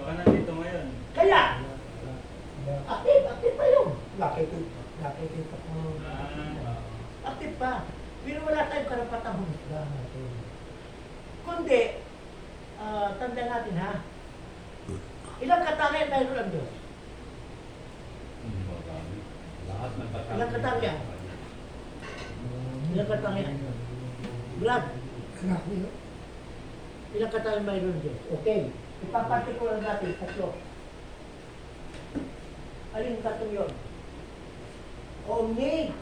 Baka nandito ngayon. Kaya, active pa yun. Active pa. Pero wala tayong karapatang humusga natin. Kundi, tanda natin ha, ilang katangian mayroon ang Diyos? Ilang katangian? Ilang katangian? Brad, ilang katangian mayroon ang Diyos? Okay, ipapartikular natin, tatlo. Alin yung tatlong yun? Omnipotent.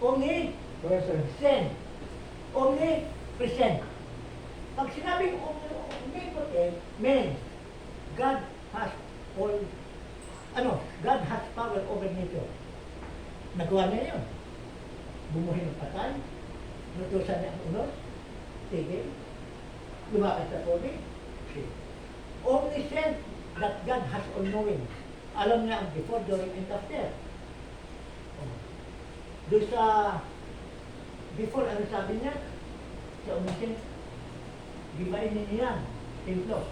Omnipresent. Omnipresent. Pag sinabing omnipotent, means God has all, God has power over nature. Nagawa niya yun. Bumuhin ng patay, nutusan niya ang unos, tigil, lumakad sa tubig. Omniscient, that God has all knowing. Alam niya ang before, during, and after. Doon sa before, ano sabi niya? Sa omniscient, gibain niya yan, templo.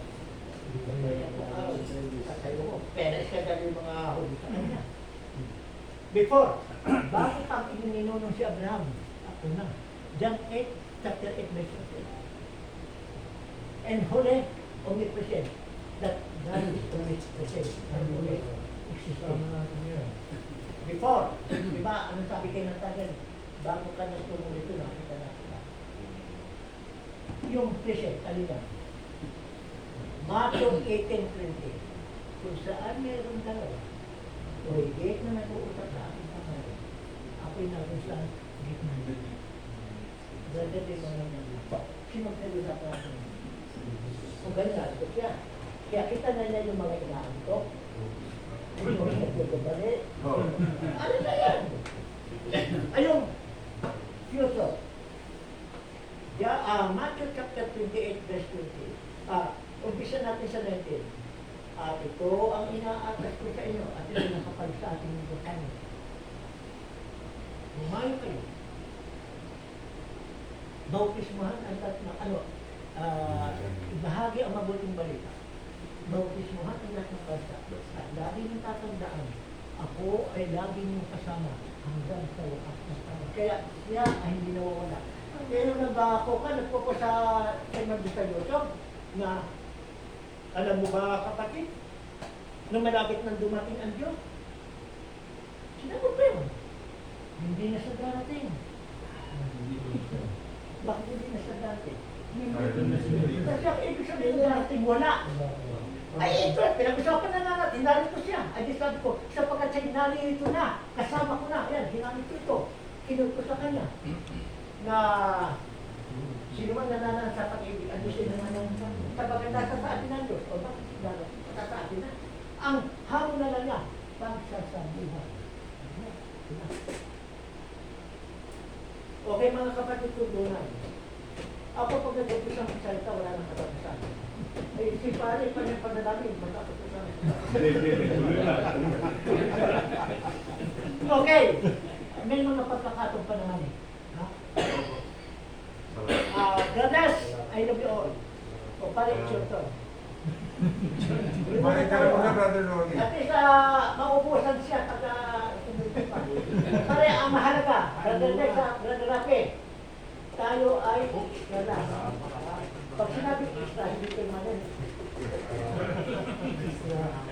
Pera siya dahil yung mga huli sa kanya. Before, bago pang ininunong si Abraham, ako na. John 8, chapter 8, verse 8. And holy, omnipresent, that God is omnipresent, and holy, existing. Before, di ba, anong sabi kayo ng tagal? Bago ka nagtungo nito, nakita natin. Yung present, alin yan? Matthew 18:20. Kung saan mayroong dalawa, o higit na nag-uusap sa aking pangalan, ako'y naroon sa gitna nila. Brother, di ba naman nila? Sino nag-uusap natin? Kung ganyan, ito siya. Kaya kita na niya yung mga inaantok. Ano na yan? Ayun, future. Matthew chapter 28, verse 20. Umpisa natin sa 19. Ito ang inaatas ko sa inyo at ito nakapal sa ating bukan. Humayo kayo. Bautismuhan ang ibahagi ang mabuting balita. Bautismuhan ang lahat ng bansa. At lagi niyong tatandaan, ako ay lagi niyong kasama hanggang sa wakas ng panahon. Kaya siya ay hindi nawawala. Kaya nung nag-ako ka, nagpo sa channel sa YouTube, na alam mo ba kapatid, nung malapit nang dumating ang Diyos, sinagot ko yun. Hindi na sa darating. Bakit hindi na sa darating? Kasi ang ibig sabihin na darating wala. Ay, ito, pinag-usapan na natin, narito siya. Ay, di sabi ko, sapagkat siya narito na, kasama ko na, yan, ginamit ko ito. Kinod ko sa kanya. Na, sino man nananahan sa pag-ibig, ang Diyos ay nananahan sapagkat nasa sa atin ang Diyos, o bakit sigala, sa atin na, ang hamon na lang niya, pagsasabihan. Okay, mga kapatid ko doon. Ako pag nag-upis ang salita, wala nang katapusan. Eh, si pare, pa niya panalamin, matapos ko sa okay. May mga pagkakataon pa naman eh. Brothers, I love you all. O, pare, it's your turn. Makikita mo na, Brother Ronnie. At least, maubusan siya pagka pare, ang mahalaga, Brother Dex, Brother Rafi, tayo ay gala. Pag sinabi isla, hindi ko naman.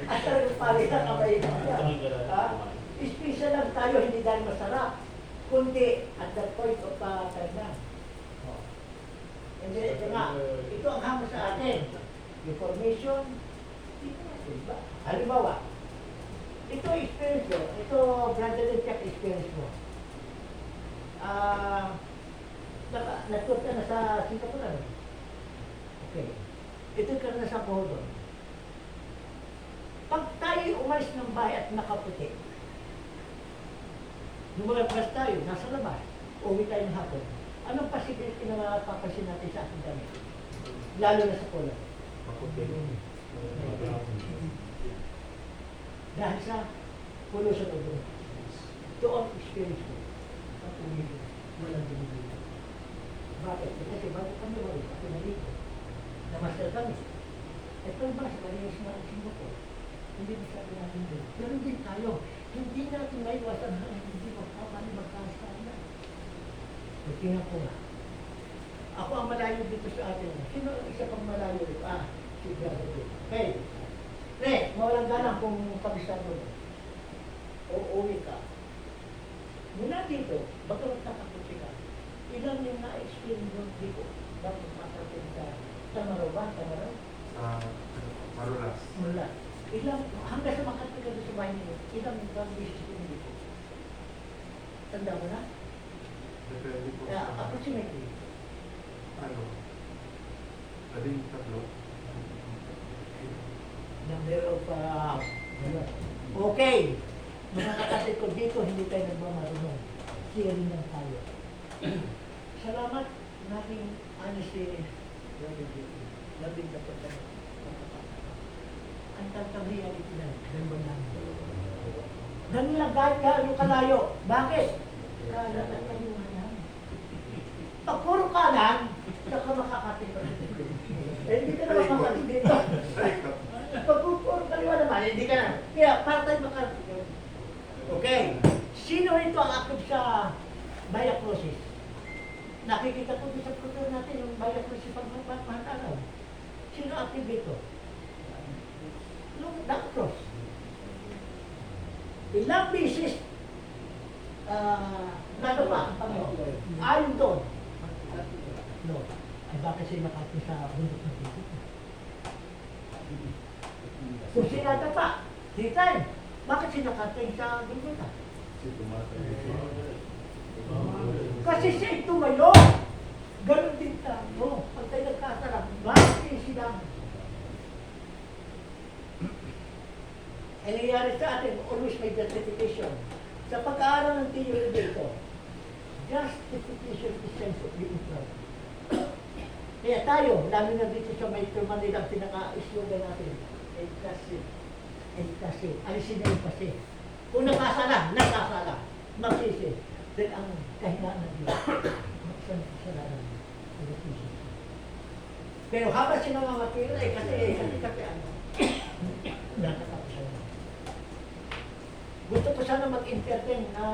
At talagang palitan ang mahigang siya. Special lang tayo, hindi dahil masarap. Kundi at that point of time. Hindi, ito nga, ito ang hamon sa atin. Information, diba? Halimbawa, ito experience mo, ito brother and check experience mo. Nag-tour ka na sa Singapore, ano? Okay. Ito ka na sa Pohodon. Pag tayo umalis ng bahay at nakaputi, lumabas tayo, nasa labas, uwi tayo ng hapon, anong possibility na mapapasin natin sa ating damit? Lalo na sa Poland. Dahil sa pollution of the ito ang experience ko. Ang uwi ko, walang dumibili. Bakit? Kasi bago kami walis, ako na dito. Namaster kami. Ito ba sa Malinis na ang Singapore? Hindi masabi natin din. Pero din tayo. Hindi natin maiwasan na hindi magkakasama. So, tingnan ko nga. Ako ang malayo dito sa atin. Sino ang isa pang malayo dito? Si Brother. Okay. Mawalang galang kung kabisado mo. O uwi ka. Mula dito, baka magkakaputi ka. Ilan yung na-experience doon dito? Bago makarating sa Tamaraw ba? Tamaraw? Marulas. Mula. Ilang, hanggang sa makarating ka doon sa bahay niyo, ilang beses ko dito? Tanda mo na? Depende po Kaya, sa approximately. labing tatlo. Number of, okay. Mga kapatid ko dito, hindi tayo nagmamarunong. Sharing lang tayo. Salamat nating honesty. Labing na pagka. Ang tantang reality na, ganun lang. Ganun lang kahit gaano kalayo. Bakit? Kanan at kaliwanag. Pag puro kanan, saka makakating ka. Hindi ka na makakating dito. Pag puro kaliwa naman, hindi ka na. Kaya para tayo makakating. Okay. Sino ito ang aktive sa diagnosis? Nakikita ko sa kultura natin yung diagnosis pag-mahatalan. Sino active dito? Yung doctors. Ilang bisis nagawa ang Panginoon. Ayon doon. No. Ay bakit siya makati sa bundok ng dito? Kung sinata pa, hitan. Bakit sinakating sa bundok? Kasi siya tumayo. Ganon din tayo. Pag tayo nagkasarap, bakit sila? Ang nangyayari sa atin, always may justification. Sa pag-aaral ng theory dito, justification is sense of being proud. Kaya tayo, lalo na dito sa may Manila, pinaka-slogan natin, kasi, alisin na yung kasi. Kung nakasala, magsisi. Dahil ang kahinaan ng Diyos, magsasalanan. Pero habang sinamamatira, kasi ano, nakatapos siya. Gusto ko sana mag-entertain na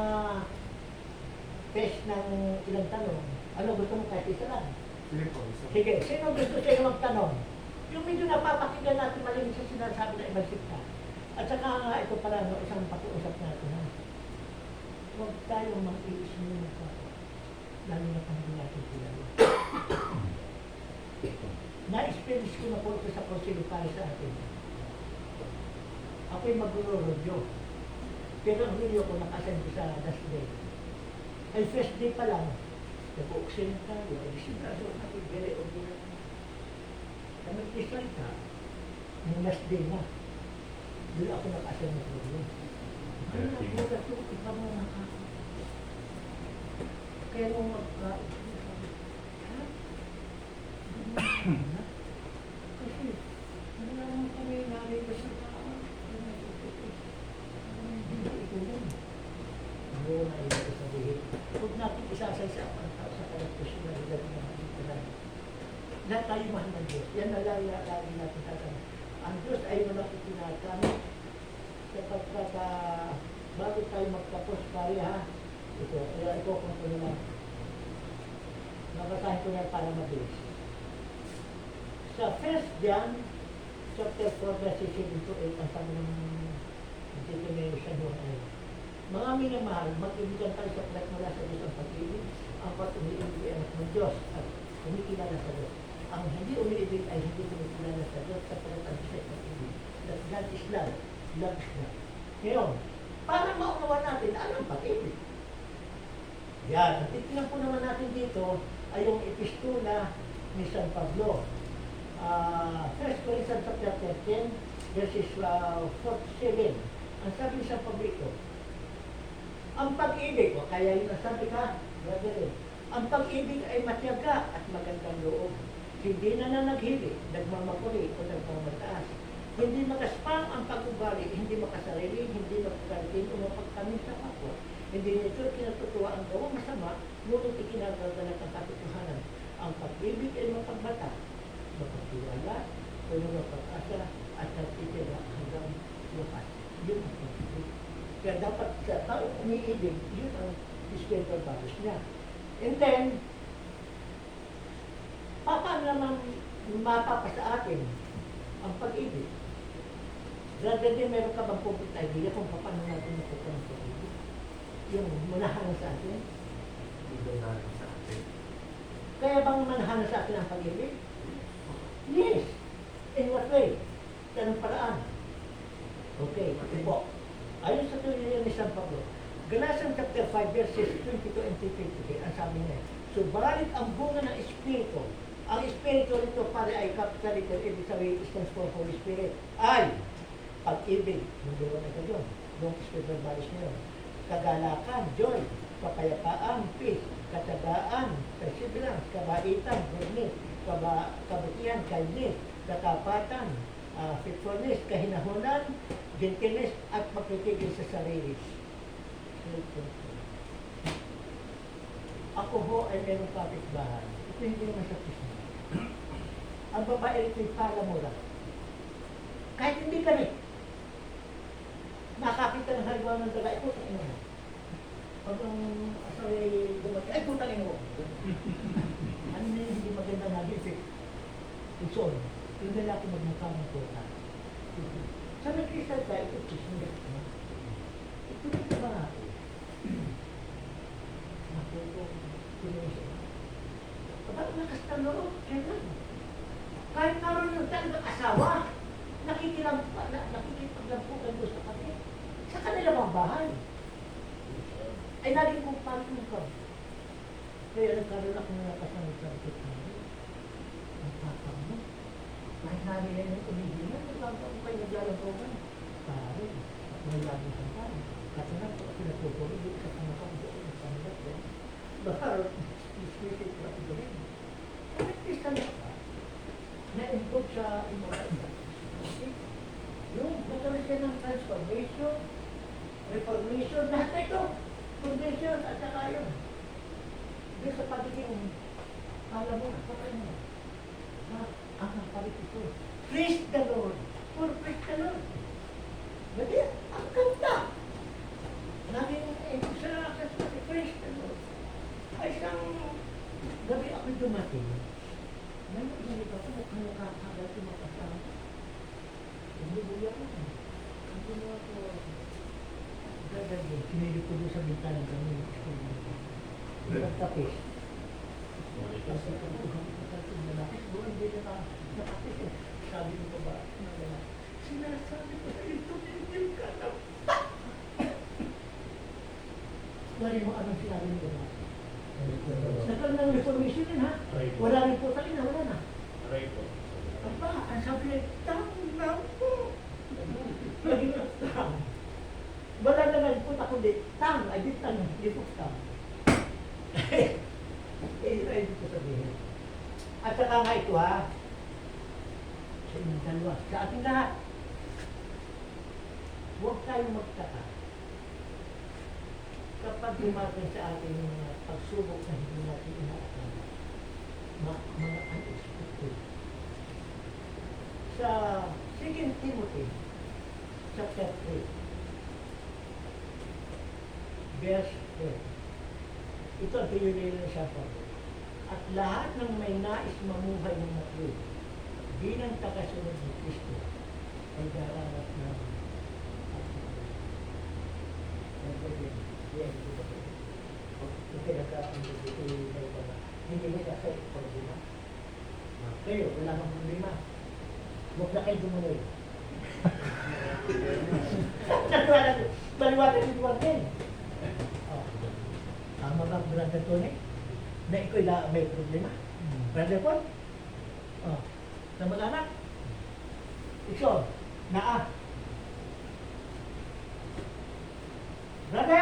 test ng ilang tanong. Ano gusto mo kahit isa lang? Sige po, isa. Sige, sino gusto sa'yo magtanong? Yung medyo napapakinggan natin malinis sa sinasabi na ibang sikta. At saka ito pala, no, isang pakiusap natin. Ha? Huwag tayong mag-iis muna sa lalo na kung hindi natin kilala. Na-experience ko na po ito sa konsilo para sa atin. Ako'y magro-rodyo. Pero ang video ko nakasan ko sa last day. Ay first day pa lang, nag-oxygen tayo, ay sinasyo natin, very ordinary. Na mag-disalita, yung last day na, doon ako nakasan ng rodyo. Kaya nagulat ko, iba mo nakaka. Kaya nung magkain, kasi, ano naman kami narito sa tao. Huwag natin isasay sa karakteristik na nila ng mga ito. Lahat tayo mahal ng Diyos. Yan na lagi natin tatanong. Ang Diyos ay walang itinagamit sapagkat bago tayo magtapos tayo ha. Ito kung ito naman. Nabasahin ko na para mabilis. Sa 1 John chapter 4 verses 7 to 8 ang sabi ng determination doon ay mga minamahal, mag-ibigan tayo sa plat mula sa Diyos ang pag-ibig, ang pag-umiibig ay anak ng Diyos at kumikilala sa Diyos. Ang hindi umiibig ay hindi kumikilala sa Diyos sa plat ang Diyos ay pag-ibig. That God is love. Love is God. Ngayon, para maunawa natin, ano ang pag-ibig? Yan. At titignan po naman natin dito ay yung epistula ni San Pablo. 1 Corinthians chapter 13 verses 47. Ang sabi ni San Pablo ito, ang pag-ibig, o kaya yung nasabi ka, brother, ang pag-ibig ay matyaga at magandang loob. Hindi na nanaghili, nagmamakuri o nagmamataas. Hindi magaspang ang pag-ugali, hindi makasarili, hindi magkagantin o mapagtamin sa kapwa. Hindi nito kinatutuwa ang gawang masama, ngunit ikinagagalat ang katotohanan. tulong ng pag-asa at nagtitira hanggang lupas. Yun ang pag-ibig. Kaya dapat sa taong umiibig, yun ang spiritual values niya. And then, paano naman mapapa sa atin ang pag-ibig? Rather than meron ka bang public idea kung paano natin nakuha ng pag-ibig? Yung manahan sa atin? Hindi na sa atin. Kaya bang manahan sa atin ang pag-ibig? Yes! In what way? Anong paraan? Okay, ito po. Ayon sa tuloy ni San Pablo, Galatians chapter 5 verses 22 and 23, ang sabi niya, subalit ang bunga ng Espiritu, ang Espiritu nito pare ay capital letter, ibig sabihin, stands for Holy Spirit, ay pag-ibig, number 1 na doon, yung spiritual values niyo, kagalakan, joy, kapayapaan, peace, katagaan, perseverance, kabaitan, goodness, kabutihan, kindness, katapatan, faithfulness, kahinahunan, gentleness, at pagtitigil sa sarili. Ako ho ay mayroong kapitbahay. Ito hindi naman sa Krishna. Ang babae ito'y palamura. Kahit hindi kami, nakakita ng halimbawa ng daga, ito sa ino mo. Pag ang asawa ay dumating, ay putang ino mo. Ano na yung hindi maganda na defect? Ison. Yung lalaki magmukha ng puta. Sabi Krishna tayo, ito Krishna. Ito na ba ako? Ako itong pinusin. Ba't nakastang loob? Kailan? Kahit naroon yung talagang asawa, nakikipaglampukan doon sa kanya. Sa kanila bang bahay? Ay naging kong parang ka. Kaya nagkaroon ako ng nakasama sa ikot namin. Ang papang mo. Kahit namin na yung umigilan, nagkakaroon kayo naglalagawin. Pare, at may laging sa pare. Kasi nga po, pinatutuloy dito sa kamakang doon sa kanila. Bahar, ismisit na ito rin. Kahit isa na pa, na-improve sa immorality. Yung magkaroon siya ng transformation, reformation, lahat na ito. Convention at saka yun. Doon sa pagiging, alam mo, patay mo. Ang palit ito. Praise the Lord. For praise the Lord. Jadi, ang ganda. Naging sa praise the Lord. Ay isang gabi ako dumating. May mga ko, mukhang nakakagal yung mga kasama. Hindi buya ko. Ang ginawa ko, gagawin, sinili ko doon sa bintana ng kami. Nagtapis. Kasi kung nakatapis na nakis, doon hindi na nakapis. Sabi ko ba, sinasabi ko sa ito, hindi ka na. Wala mo anong sinabi mo ba? Nagkaroon ng information din ha? Wala rin po sa ina, wala na. Apa, ang sabi, tang po. Laging tang. Wala na nagpunta kundi, tang, ay di tang, di po tang. Ay di ko sabihin. At saka nga ito ha, sa inyong dalawa, sa ating lahat, huwag tayong magtaka. Kapag dumating sa atin yung mga pagsubok na hindi natin inaakala, mga unexpected. Sa 2 Timothy, chapter 3, verse 10. Ito ang pinili ng San Pablo. At lahat ng may nais mamuhay ng matuloy bilang tagasunod ni Kristo ay dararat ng hindi nila sa problema. Kayo, wala kang problema. Huwag na kayo tumuloy. Baliwala si Duarte. Tama ba, Brother Tony? Na ikaw may problema? Brother Paul? Sa mag-anak? Ikaw, naa. Brother!